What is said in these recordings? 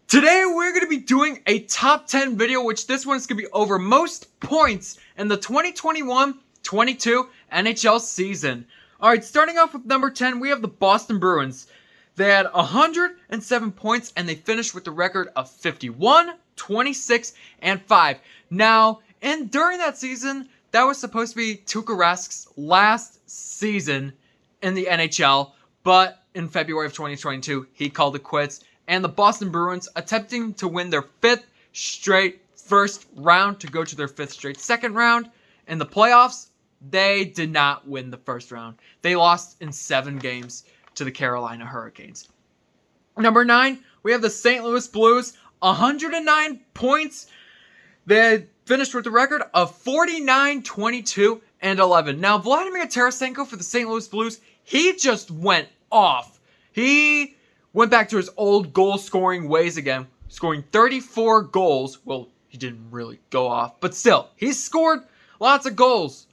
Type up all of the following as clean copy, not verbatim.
Today we're going to be doing a top 10 video, which this one is going to be over most points in the 2021-22 NHL season. Alright, starting off with number 10, we have the Boston Bruins. They had 107 points and they finished with the record of 51, 26, and 5. Now, during that season, that was supposed to be Tuukka Rask's last season in the NHL, but in February of 2022, he called it quits. And the Boston Bruins, attempting to win their 5th straight first round to go to their 5th straight second round in the playoffs, they did not win the first round. They lost in 7 games to the Carolina Hurricanes. Number 9, we have the St. Louis Blues, 109 points. They finished with a record of 49, 22, and 11. Now, Vladimir Tarasenko for the St. Louis Blues, he just went off. He went back to his old goal-scoring ways again, scoring 34 goals. Well, he didn't really go off, but still, he scored lots of goals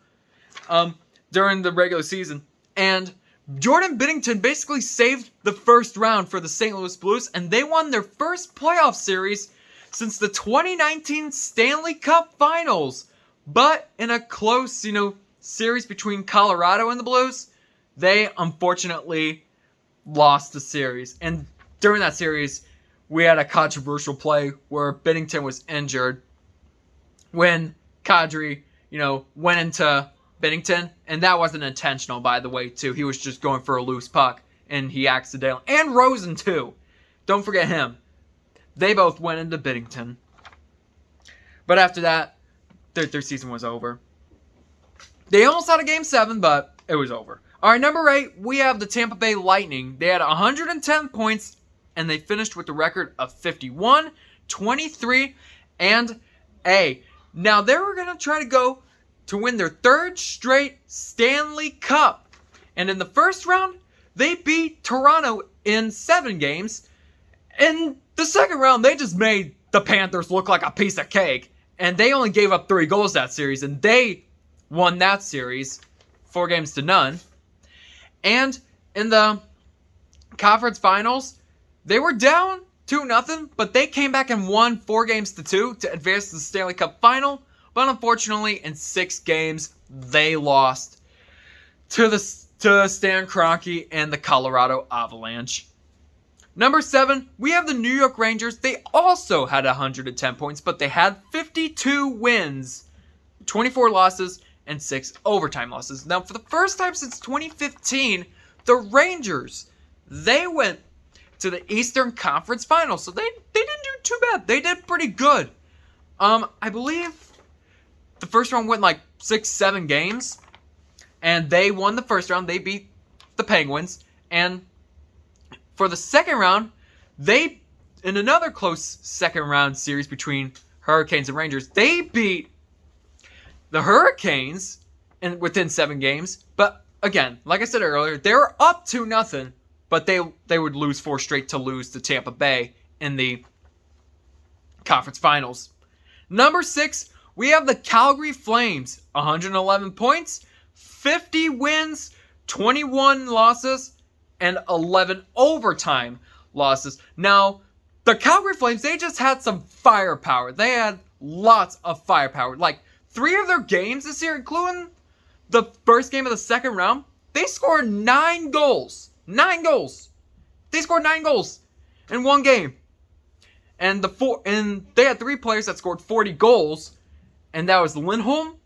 during the regular season. And Jordan Binnington basically saved the first round for the St. Louis Blues, and they won their first playoff series since the 2019 Stanley Cup Finals. But in a close, series between Colorado and the Blues, they unfortunately lost the series. And during that series, we had a controversial play where Binnington was injured when Kadri, went into Binnington. And that wasn't intentional, by the way, too. He was just going for a loose puck. And he accidentally... And Rosen, too. Don't forget him. They both went into Binnington. But after that, their season was over. They almost had a Game 7, but it was over. Alright, number 8, we have the Tampa Bay Lightning. They had 110 points, and they finished with a record of 51, 23, and A. Now, they were going to try to go to win their 3rd straight Stanley Cup. And in the first round, they beat Toronto in 7 games. In the second round, they just made the Panthers look like a piece of cake. And they only gave up 3 goals that series, and they won that series 4-0. And in the conference finals, they were down 2-0, but they came back and won 4-2 to advance to the Stanley Cup final. But unfortunately, in 6 games, they lost to Stan Kroenke and the Colorado Avalanche. Number 7, we have the New York Rangers. They also had 110 points, but they had 52 wins, 24 losses, and 6 overtime losses. Now, for the first time since 2015, the Rangers, they went to the Eastern Conference Finals. So they didn't do too bad. They did pretty good. I believe the first round went like 6-7 games. And they won the first round. They beat the Penguins. And for the second round, in another close second round series between Hurricanes and Rangers, they beat the Hurricanes within 7 games. But again, like I said earlier, they were up 2-0, but they would lose 4 straight to lose to Tampa Bay in the conference finals. Number 6, we have the Calgary Flames. 111 points, 50 wins, 21 losses, and 11 overtime losses. Now, the Calgary Flames, they just had some firepower. They had lots of firepower. Like, 3 of their games this year, including the first game of the second round, they scored 9 goals. 9 goals. They scored 9 goals in 1 game. And they had 3 players that scored 40 goals, and that was Lindholm,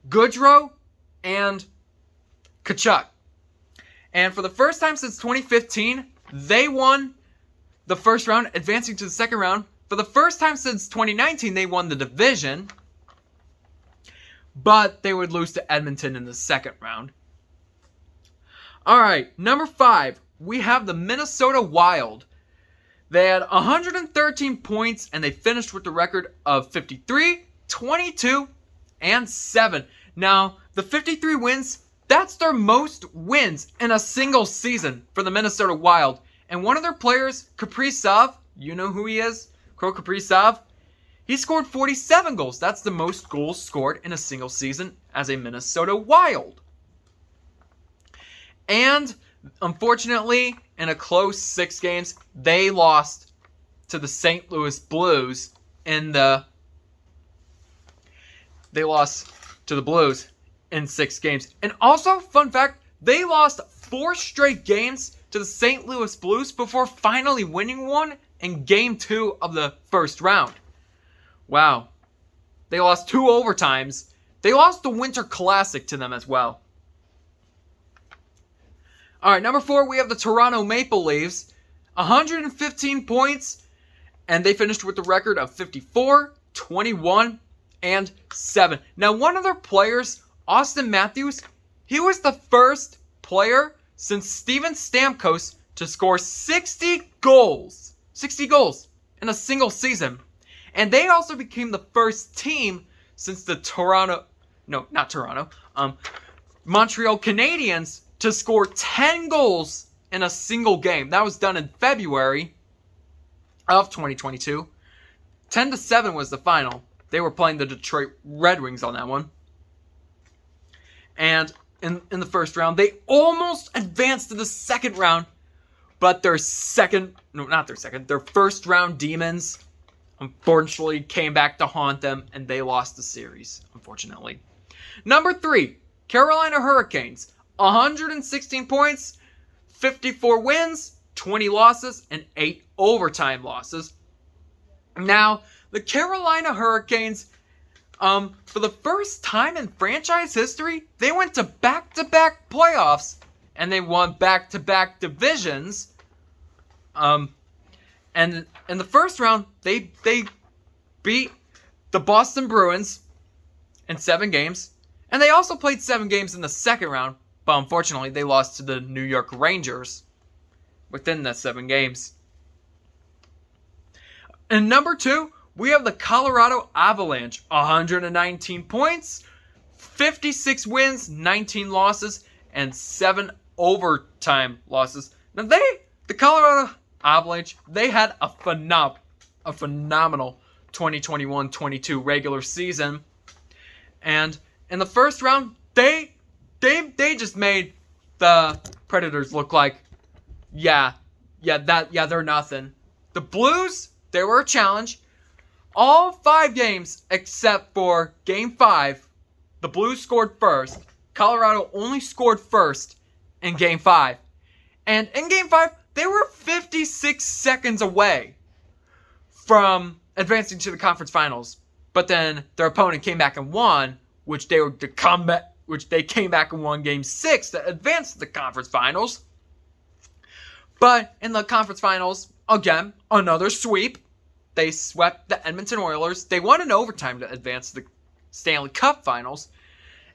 Goodrow, and Tkachuk. And for the first time since 2015, they won the first round, advancing to the second round. For the first time since 2019, they won the division, but they would lose to Edmonton in the second round. Alright, number 5, we have the Minnesota Wild. They had 113 points, and they finished with the record of 53, 22, and 7. Now, the 53 wins, that's their most wins in a single season for the Minnesota Wild. And one of their players, Kaprizov, you know who he is? Kirill Kaprizov. He scored 47 goals. That's the most goals scored in a single season as a Minnesota Wild. And unfortunately, in a close 6 games, they lost to the St. Louis Blues they lost to the Blues in 6 games. And also, fun fact, they lost 4 straight games to the St. Louis Blues before finally winning one in Game 2 of the first round. Wow. They lost 2 overtimes. They lost the Winter Classic to them as well. Alright, number 4, we have the Toronto Maple Leafs. 115 points, and they finished with a record of 54, 21, and 7. Now, one of their players, Austin Matthews, he was the first player since Steven Stamkos to score 60 goals. 60 goals in a single season. And they also became the first team since the Montreal Canadiens to score 10 goals in a single game. That was done in February of 2022. 10-7 was the final. They were playing the Detroit Red Wings on that one. And in the first round, they almost advanced to the second round, but their first round demons unfortunately came back to haunt them, and they lost the series, unfortunately. Number 3, Carolina Hurricanes. 116 points, 54 wins, 20 losses, and 8 overtime losses. Now, the Carolina Hurricanes, for the first time in franchise history, they went to back-to-back playoffs, and they won back-to-back divisions. And in the first round, they beat the Boston Bruins in 7 games, and they also played 7 games in the second round, but unfortunately, they lost to the New York Rangers within that 7 games. And number 2, we have the Colorado Avalanche. 119 points, 56 wins, 19 losses, and 7 overtime losses. Now the Colorado Avalanche, they had a phenomenal 2021-22 regular season. And in the first round, they just made the Predators look like, they're nothing. The Blues, they were a challenge. All 5 games except for Game 5, the Blues scored first. Colorado only scored first in Game 5. And in Game 5, they were 56 seconds away from advancing to the conference finals. But then their opponent came back and won, which they came back and won Game 6 to advance to the conference finals. But in the conference finals, again, another sweep. They swept the Edmonton Oilers. They won in overtime to advance to the Stanley Cup finals.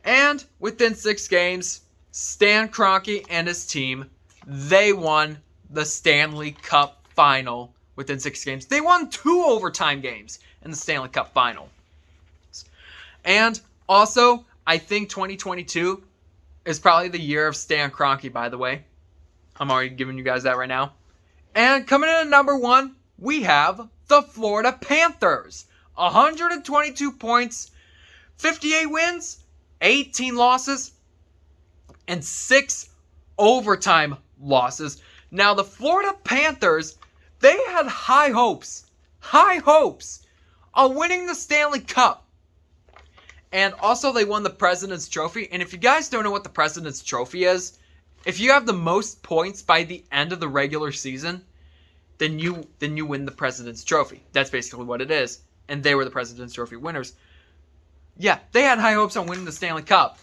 And within 6 games, Stan Kroenke and his team, they won the Stanley Cup final within 6 games. They won 2 overtime games in the Stanley Cup final. And also, I think 2022 is probably the year of Stan Kroenke, by the way. I'm already giving you guys that right now. And coming in at number 1, we have the Florida Panthers. 122 points, 58 wins, 18 losses, and 6 overtime losses. Now, the Florida Panthers, they had high hopes of winning the Stanley Cup. And also, they won the President's Trophy. And if you guys don't know what the President's Trophy is, if you have the most points by the end of the regular season, then you win the President's Trophy. That's basically what it is. And they were the President's Trophy winners. Yeah, they had high hopes on winning the Stanley Cup.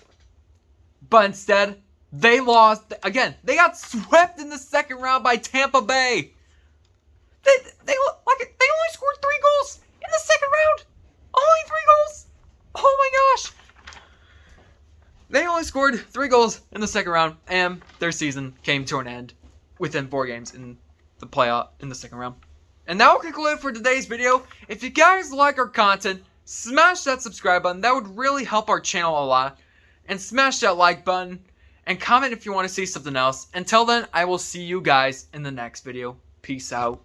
But instead, they lost. Again, they got swept in the second round by Tampa Bay. They only scored 3 goals in the second round. Only 3 goals. Oh my gosh. They only scored 3 goals in the second round, and their season came to an end within 4 games in the playoff in the second round. And that will conclude for today's video. If you guys like our content, smash that subscribe button. That would really help our channel a lot. And smash that like button. And comment if you want to see something else. Until then, I will see you guys in the next video. Peace out.